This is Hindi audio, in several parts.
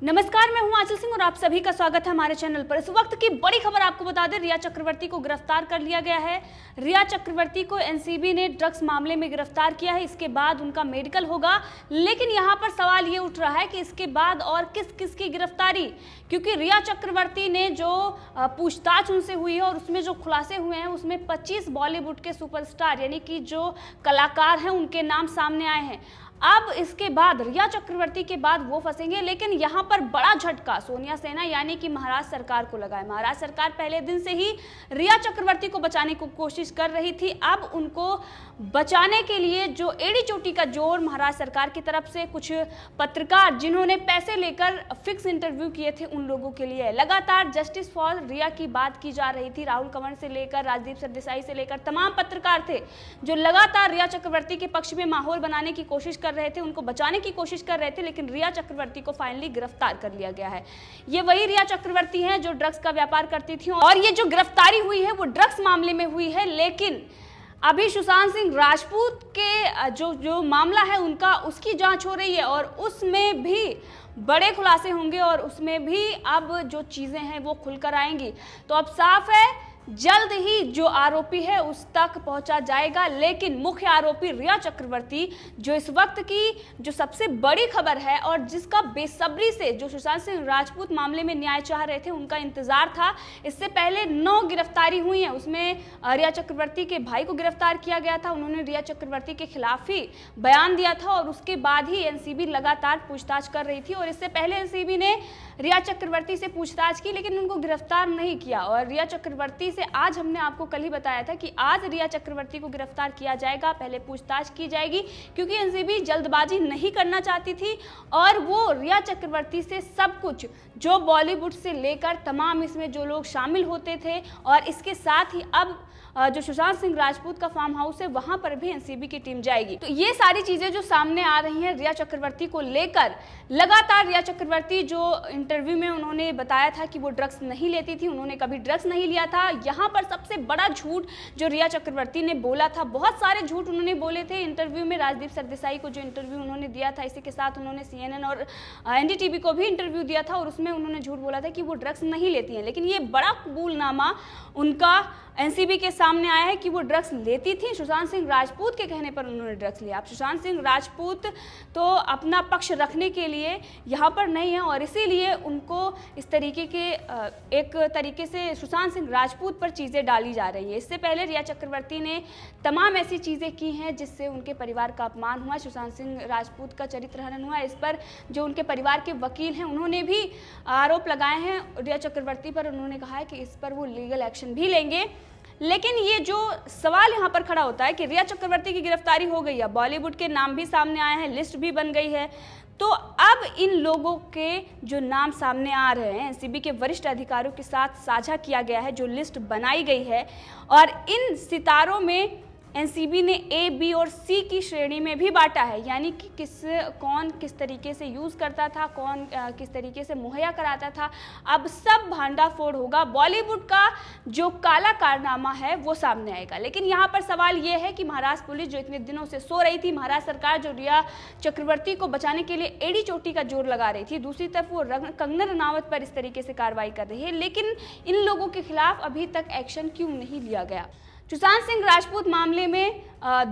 नमस्कार, मैं हूं आंचल सिंह और आप सभी का स्वागत है हमारे चैनल पर। इस वक्त की बड़ी खबर आपको बता दें, रिया चक्रवर्ती को गिरफ्तार कर लिया गया है। रिया चक्रवर्ती को एनसीबी ने ड्रग्स मामले में गिरफ्तार किया है। इसके बाद उनका मेडिकल होगा, लेकिन यहां पर सवाल ये उठ रहा है कि इसके बाद और किस किस की गिरफ्तारी, क्योंकि रिया चक्रवर्ती ने जो पूछताछ उनसे हुई है और उसमें जो खुलासे हुए हैं उसमें 25 बॉलीवुड के सुपरस्टार यानी कि जो कलाकार हैं उनके नाम सामने आए हैं। अब इसके बाद रिया चक्रवर्ती के बाद वो फंसेंगे, लेकिन यहाँ पर बड़ा झटका सोनिया सेना यानी कि महाराष्ट्र सरकार को लगा है। महाराष्ट्र सरकार पहले दिन से ही रिया चक्रवर्ती को बचाने की कोशिश कर रही थी। अब उनको बचाने के लिए जो एड़ी चोटी का जोर महाराष्ट्र सरकार की तरफ से कुछ पत्रकार जिन्होंने पैसे लेकर फिक्स इंटरव्यू किए थे उन लोगों के लिए लगातार जस्टिस फॉर रिया की बात की जा रही थी। राहुल कंवर से लेकर राजदीप सरदेसाई से लेकर तमाम पत्रकार थे जो लगातार रिया चक्रवर्ती के पक्ष में माहौल बनाने की कोशिश कर रहे थे, उनको बचाने की कोशिश कर रहे थे, लेकिन रिया चक्रवर्ती को फाइनली गिरफ्तार कर लिया गया है। ये वही रिया चक्रवर्ती हैं जो ड्रग्स का व्यापार करती थी और ये जो गिरफ्तारी हुई है वो ड्रग्स मामले में हुई है। लेकिन अभी सुशांत सिंह राजपूत के जो मामला है उनका उसकी जांच हो रही है और उसमें भी बड़े खुलासे होंगे और उसमें भी अब जो चीजें हैं वो खुलकर आएंगी। तो अब साफ है जल्द ही जो आरोपी है उस तक पहुंचा जाएगा, लेकिन मुख्य आरोपी रिया चक्रवर्ती जो इस वक्त की जो सबसे बड़ी खबर है और जिसका बेसब्री से जो सुशांत सिंह राजपूत मामले में न्याय चाह रहे थे उनका इंतजार था। इससे पहले 9 गिरफ्तारी हुई है, उसमें रिया चक्रवर्ती के भाई को गिरफ्तार किया गया था। उन्होंने रिया चक्रवर्ती के खिलाफ ही बयान दिया था और उसके बाद ही एनसीबी लगातार पूछताछ कर रही थी और इससे पहले एनसीबी ने रिया चक्रवर्ती से पूछताछ की लेकिन उनको गिरफ्तार नहीं किया। और रिया चक्रवर्ती से आज हमने आपको कल ही बताया था कि आज रिया चक्रवर्ती को गिरफ्तार किया जाएगा, पहले पूछताछ की जाएगी, क्योंकि एनसीबी जल्दबाजी नहीं करना चाहती थी और वो रिया चक्रवर्ती से सब कुछ जो बॉलीवुड से लेकर तमाम इसमें जो लोग शामिल होते थे और इसके साथ ही अब जो सुशांत सिंह राजपूत का फार्म हाउस है वहां पर भी एनसीबी की टीम जाएगी। तो ये सारी चीजें जो सामने आ रही हैं रिया चक्रवर्ती को लेकर, लगातार रिया चक्रवर्ती जो इंटरव्यू में उन्होंने बताया था कि वो ड्रग्स नहीं लेती थी, उन्होंने कभी ड्रग्स नहीं लिया था। यहाँ पर सबसे बड़ा झूठ जो रिया चक्रवर्ती ने बोला था, बहुत सारे झूठ उन्होंने बोले थे इंटरव्यू में। राजदीप सरदेसाई को जो इंटरव्यू उन्होंने दिया था, इसी के साथ उन्होंने CNN और NDTV को भी इंटरव्यू दिया था और उसमें उन्होंने झूठ बोला था कि वो ड्रग्स नहीं लेती हैं। लेकिन ये बड़ा कबूलनामा उनका एनसीबी के सामने आया है कि वो ड्रग्स लेती थी। सुशांत सिंह राजपूत के कहने पर उन्होंने ड्रग्स लिया। अब सुशांत सिंह राजपूत तो अपना पक्ष रखने के लिए यहाँ पर नहीं है और इसीलिए उनको इस तरीके के एक तरीके से सुशांत सिंह राजपूत पर चीज़ें डाली जा रही है। इससे पहले रिया चक्रवर्ती ने तमाम ऐसी चीज़ें की हैं जिससे उनके परिवार का अपमान हुआ, सुशांत सिंह राजपूत का चरित्र हनन हुआ। इस पर जो उनके परिवार के वकील हैं उन्होंने भी आरोप लगाए हैं रिया चक्रवर्ती पर। उन्होंने कहा है कि इस पर वो लीगल एक्शन भी लेंगे। लेकिन ये जो सवाल यहाँ पर खड़ा होता है कि रिया चक्रवर्ती की गिरफ्तारी हो गई है, बॉलीवुड के नाम भी सामने आए हैं, लिस्ट भी बन गई है, तो अब इन लोगों के जो नाम सामने आ रहे हैं एनसीबी के वरिष्ठ अधिकारियों के साथ साझा किया गया है, जो लिस्ट बनाई गई है और इन सितारों में एनसीबी ने A, B और C की श्रेणी में भी बांटा है, यानी कि कौन किस तरीके से यूज़ करता था, कौन किस तरीके से मुहैया कराता था। अब सब भांडाफोड़ होगा, बॉलीवुड का जो काला कारनामा है वो सामने आएगा। लेकिन यहाँ पर सवाल ये है कि महाराष्ट्र पुलिस जो इतने दिनों से सो रही थी, महाराष्ट्र सरकार जो रिया चक्रवर्ती को बचाने के लिए एड़ी चोटी का जोर लगा रही थी, दूसरी तरफ वो कंगना रनावत पर इस तरीके से कार्रवाई कर रही है, लेकिन इन लोगों के खिलाफ अभी तक एक्शन क्यों नहीं लिया गया। सुशांत सिंह राजपूत मामले में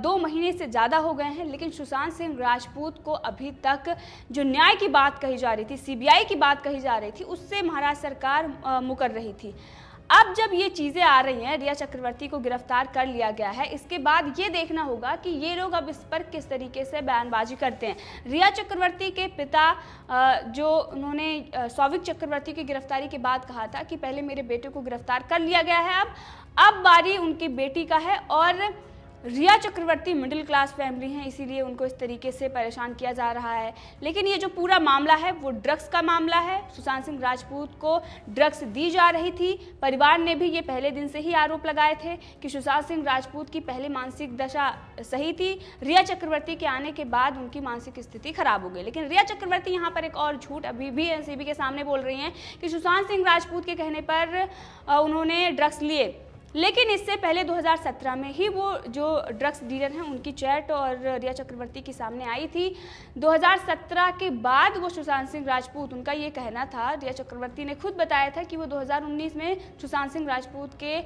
2 महीने से ज़्यादा हो गए हैं, लेकिन सुशांत सिंह राजपूत को अभी तक जो न्याय की बात कही जा रही थी, CBI की बात कही जा रही थी, उससे महाराष्ट्र सरकार मुकर रही थी। अब जब ये चीज़ें आ रही हैं, रिया चक्रवर्ती को गिरफ्तार कर लिया गया है, इसके बाद ये देखना होगा कि ये लोग अब इस पर किस तरीके से बयानबाजी करते हैं। रिया चक्रवर्ती के पिता जो उन्होंने सौविक चक्रवर्ती की गिरफ्तारी के बाद कहा था कि पहले मेरे बेटे को गिरफ्तार कर लिया गया है, अब बारी उनकी बेटी का है और रिया चक्रवर्ती मिडिल क्लास फैमिली हैं, इसीलिए उनको इस तरीके से परेशान किया जा रहा है। लेकिन ये जो पूरा मामला है वो ड्रग्स का मामला है। सुशांत सिंह राजपूत को ड्रग्स दी जा रही थी। परिवार ने भी ये पहले दिन से ही आरोप लगाए थे कि सुशांत सिंह राजपूत की पहले मानसिक दशा सही थी, रिया चक्रवर्ती के आने के बाद उनकी मानसिक स्थिति खराब हो गई। लेकिन रिया चक्रवर्ती यहाँ पर एक और झूठ अभी भी एनसीबी के सामने बोल रही हैं कि सुशांत सिंह राजपूत के कहने पर उन्होंने ड्रग्स लिए। लेकिन इससे पहले 2017 में ही वो जो ड्रग्स डीलर हैं उनकी चैट और रिया चक्रवर्ती की सामने आई थी। 2017 के बाद वो सुशांत सिंह राजपूत, उनका ये कहना था, रिया चक्रवर्ती ने खुद बताया था कि वो 2019 में सुशांत सिंह राजपूत के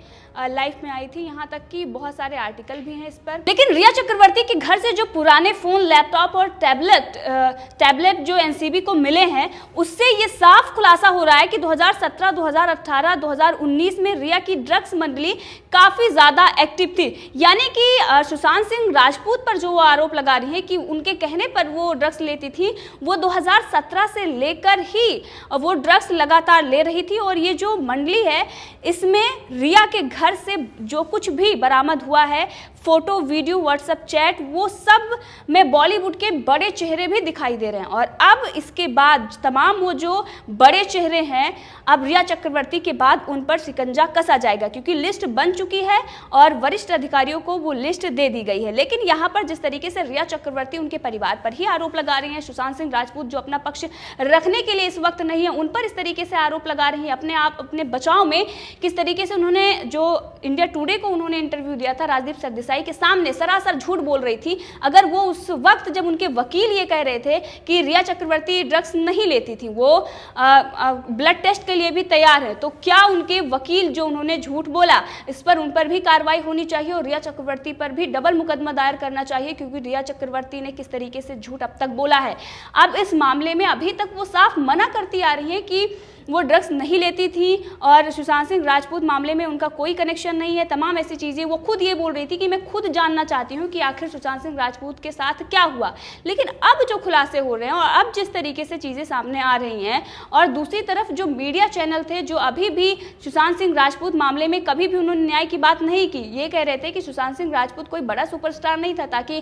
लाइफ में आई थी। यहाँ तक कि बहुत सारे आर्टिकल भी हैं इस पर। लेकिन रिया चक्रवर्ती के घर से जो पुराने फ़ोन, लैपटॉप और टैबलेट जो एनसीबी को मिले हैं, उससे ये साफ खुलासा हो रहा है कि 2017, 2018, 2019 में रिया की ड्रग्स मंडली काफी ज्यादा एक्टिव थी। यानी कि सुशांत सिंह राजपूत पर जो आरोप लगा रही है कि उनके कहने पर वो ड्रग्स लेती थी, वो 2017 से लेकर ही वो ड्रग्स लगातार ले रही थी। और ये जो मंडली है, इसमें रिया के घर से जो कुछ भी बरामद हुआ है, फोटो, वीडियो, व्हाट्सएप चैट, वो सब में बॉलीवुड के बड़े चेहरे भी दिखाई दे रहे हैं। और अब इसके बाद तमाम वो जो बड़े चेहरे हैं, अब रिया चक्रवर्ती के बाद उन पर शिकंजा कसा जाएगा, क्योंकि लिस्ट बन चुकी है और वरिष्ठ अधिकारियों को वो लिस्ट दे दी गई है। लेकिन यहाँ पर जिस तरीके से रिया चक्रवर्ती उनके परिवार पर ही आरोप लगा रही हैं, सुशांत सिंह राजपूत जो अपना पक्ष रखने के लिए इस वक्त नहीं है, उन पर इस तरीके से आरोप लगा रही हैं, अपने बचाव में किस तरीके से उन्होंने, जो इंडिया टुडे को उन्होंने इंटरव्यू दिया था राजदीप सरदेसाई के सामने, सरासर झूठ बोल रही थी। अगर वो उस वक्त जब उनके वकील ये कह रहे थे कि रिया चक्रवर्ती ड्रग्स नहीं लेती थी, वो ब्लड टेस्ट के लिए भी तैयार है, तो क्या उनके वकील जो उन्होंने झूठ बोला, इस पर उन पर भी कार्रवाई होनी चाहिए और रिया चक्रवर्ती पर भी डबल मुकदमा दायर करना चाहिए, क्योंकि रिया चक्रवर्ती ने किस तरीके से झूठ अब तक बोला है। अब इस मामले में अभी तक वो साफ मना करती आ रही है कि वो ड्रग्स नहीं लेती थी और सुशांत सिंह राजपूत मामले में उनका कोई कनेक्शन नहीं है, तमाम ऐसी चीज़ें। वो खुद ये बोल रही थी कि मैं खुद जानना चाहती हूँ कि आखिर सुशांत सिंह राजपूत के साथ क्या हुआ। लेकिन अब जो खुलासे हो रहे हैं और अब जिस तरीके से चीज़ें सामने आ रही हैं, और दूसरी तरफ जो मीडिया चैनल थे जो अभी भी सुशांत सिंह राजपूत मामले में कभी भी उन्होंने न्याय की बात नहीं की, ये कह रहे थे कि सुशांत सिंह राजपूत कोई बड़ा सुपरस्टार नहीं था ताकि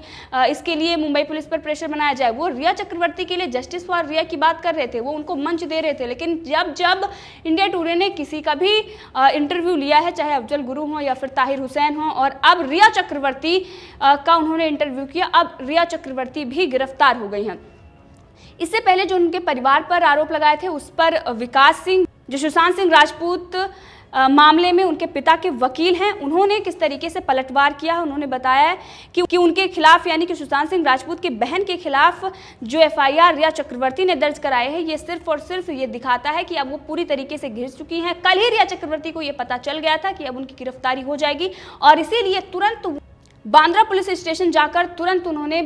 इसके लिए मुंबई पुलिस पर प्रेशर बनाया जाए। वो रिया चक्रवर्ती के लिए जस्टिस फॉर रिया की बात कर रहे थे, वो उनको मंच दे रहे थे। लेकिन जब इंडिया टुडे ने किसी का भी इंटरव्यू लिया है, चाहे अफजल गुरु हो या फिर ताहिर हुसैन हो, और अब रिया चक्रवर्ती का उन्होंने इंटरव्यू किया, अब रिया चक्रवर्ती भी गिरफ्तार हो गई हैं। इससे पहले जो उनके परिवार पर आरोप लगाए थे, उस पर विकास सिंह, जो सुशांत सिंह राजपूत मामले में उनके पिता के वकील हैं, उन्होंने किस तरीके से पलटवार किया। उन्होंने बताया कि उनके खिलाफ, यानी कि सुशांत सिंह राजपूत की बहन के खिलाफ जो एफआईआर रिया चक्रवर्ती ने दर्ज कराए है, ये सिर्फ और सिर्फ ये दिखाता है कि अब वो पूरी तरीके से घिस चुकी हैं। कल ही रिया चक्रवर्ती को ये पता चल गया था कि अब उनकी गिरफ्तारी हो जाएगी, और इसीलिए तुरंत बांद्रा पुलिस स्टेशन जाकर तुरंत उन्होंने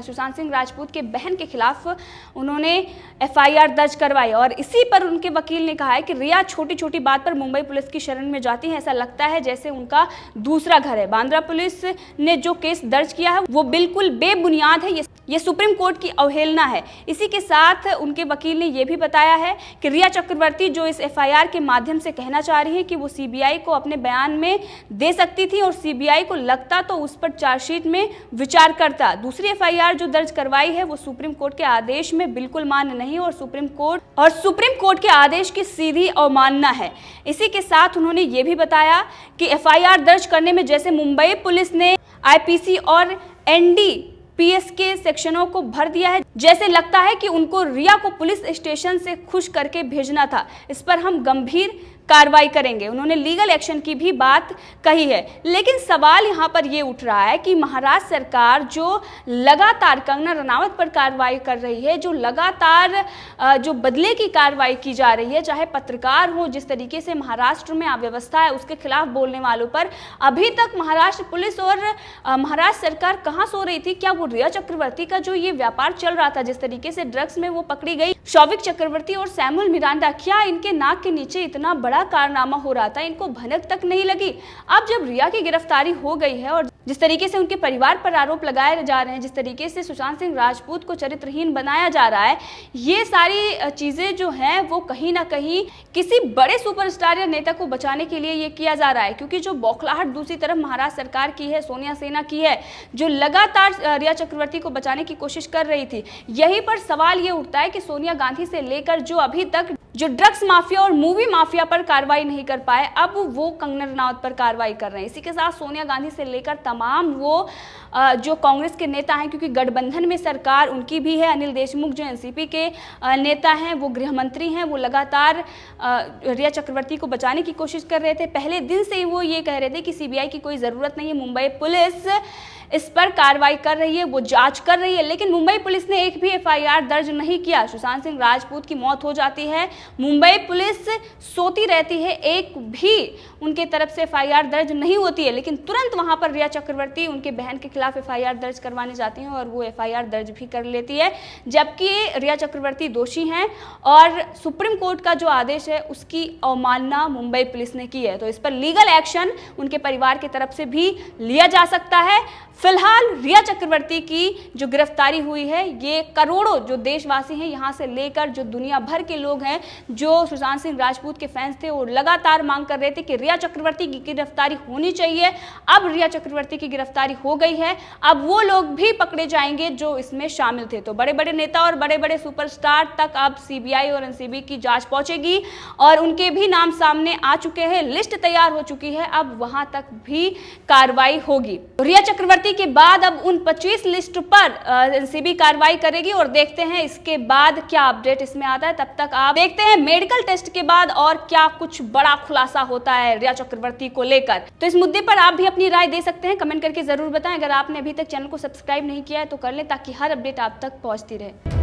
सुशांत सिंह राजपूत के बहन के खिलाफ उन्होंने एफआईआर दर्ज करवाई। और इसी पर उनके वकील ने कहा है कि रिया छोटी छोटी बात पर मुंबई पुलिस की शरण में जाती है, ऐसा लगता है जैसे उनका दूसरा घर है। बांद्रा पुलिस ने जो केस दर्ज किया है वो बिल्कुल बेबुनियाद है, ये सुप्रीम कोर्ट की अवहेलना है। इसी के साथ उनके वकील ने यह भी बताया है कि रिया चक्रवर्ती जो इस एफआईआर के माध्यम से कहना चाह रही है कि वो सीबीआई को अपने बयान में दे सकती थी, और सीबीआई को लगता तो उस पर चार्जशीट में विचार करता। दूसरी एफआईआर जो दर्ज करवाई है वो सुप्रीम कोर्ट के आदेश में बिल्कुल मान्य नहीं, और सुप्रीम कोर्ट के आदेश की सीधी अवमानना है। इसी के साथ उन्होंने ये भी बताया कि एफआईआर दर्ज करने में जैसे मुंबई पुलिस ने आईपीसी और एनडीपीएस के सेक्शनों को भर दिया है, जैसे लगता है कि उनको रिया को पुलिस स्टेशन से खुश करके भेजना था। इस पर हम गंभीर कार्रवाई करेंगे। उन्होंने लीगल एक्शन की भी बात कही है। लेकिन सवाल यहाँ पर ये उठ रहा है कि महाराष्ट्र सरकार जो लगातार कंगना रनावत पर कार्रवाई कर रही है, जो लगातार जो बदले की कार्रवाई की जा रही है, चाहे पत्रकार हो, जिस तरीके से महाराष्ट्र में अव्यवस्था है उसके खिलाफ बोलने वालों पर अभी तक महाराष्ट्र पुलिस और महाराष्ट्र सरकार कहाँ सो रही थी? क्या वो रिया चक्रवर्ती का जो ये व्यापार चल रहा था, जिस तरीके से ड्रग्स में वो पकड़ी गई, शौविक चक्रवर्ती और सैमुअल मिरांडा, क्या इनके नाक के नीचे इतना बड़ा कारनामा हो रहा था, इनको भनक तक नहीं लगी? अब जब रिया की गिरफ्तारी हो गई है और जिस तरीके से उनके परिवार पर आरोप लगाए जा रहे हैं, जिस तरीके से सुशांत सिंह राजपूत को चरित्रहीन बनाया जा रहा है, ये सारी चीजें जो हैं वो कहीं ना कहीं किसी बड़े सुपरस्टार या नेता को बचाने के लिए ये किया जा रहा है। क्योंकि जो बौखलाहट दूसरी तरफ महाराष्ट्र सरकार की है, सोनिया सेना की है, जो लगातार रिया चक्रवर्ती को बचाने की कोशिश कर रही थी, यहीं पर सवाल ये उठता है कि सोनिया गांधी से लेकर जो अभी तक जो ड्रग्स माफिया और मूवी माफिया पर कार्रवाई नहीं कर पाए, अब वो कंगना रनौत पर कार्रवाई कर रहे हैं। इसी के साथ सोनिया गांधी से लेकर तमाम वो जो कांग्रेस के नेता हैं, क्योंकि गठबंधन में सरकार उनकी भी है, अनिल देशमुख जो एनसीपी के नेता हैं, वो गृह मंत्री हैं, वो लगातार रिया चक्रवर्ती को बचाने की कोशिश कर रहे थे। पहले दिन से ही वो ये कह रहे थे कि सीबीआई की कोई ज़रूरत नहीं है, मुंबई पुलिस इस पर कार्रवाई कर रही है, वो जांच कर रही है। लेकिन मुंबई पुलिस ने एक भी एफआईआर दर्ज नहीं किया। सुशांत सिंह राजपूत की मौत हो जाती है, मुंबई पुलिस सोती रहती है, एक भी उनके तरफ से एफआईआर दर्ज नहीं होती है। लेकिन तुरंत वहां पर रिया चक्रवर्ती उनके बहन के खिलाफ एफआईआर दर्ज करवाने जाती हैं और वो एफआईआर दर्ज भी कर लेती है, जबकि रिया चक्रवर्ती दोषी हैं और सुप्रीम कोर्ट का जो आदेश है उसकी अवमानना मुंबई पुलिस ने की है। तो इस पर लीगल एक्शन उनके परिवार की तरफ से भी लिया जा सकता है। फिलहाल रिया चक्रवर्ती की जो गिरफ्तारी हुई है, ये करोड़ों जो देशवासी हैं, यहाँ से लेकर जो दुनिया भर के लोग हैं, जो सुशांत सिंह राजपूत के फैंस थे, वो लगातार मांग कर रहे थे कि रिया चक्रवर्ती की गिरफ्तारी होनी चाहिए। अब रिया चक्रवर्ती की गिरफ्तारी हो गई है, अब वो लोग भी पकड़े जाएंगे जो इसमें शामिल थे। तो बड़े बड़े नेता और बड़े बड़े सुपरस्टार तक अब सीबीआई और एनसीबी की जांच पहुंचेगी और उनके भी नाम सामने आ चुके हैं, लिस्ट तैयार हो चुकी है, अब वहां तक भी कार्रवाई होगी। रिया चक्रवर्ती के बाद अब उन 25 लिस्ट पर एनसीबी कार्रवाई करेगी और देखते हैं इसके बाद क्या अपडेट इसमें आता है। तब तक आप देखते हैं मेडिकल टेस्ट के बाद और क्या कुछ बड़ा खुलासा होता है रिया चक्रवर्ती को लेकर। तो इस मुद्दे पर आप भी अपनी राय दे सकते हैं, कमेंट करके जरूर बताएं। अगर आपने अभी तक चैनल को सब्सक्राइब नहीं किया है तो कर लें, ताकि हर अपडेट आप तक पहुंचती रहे।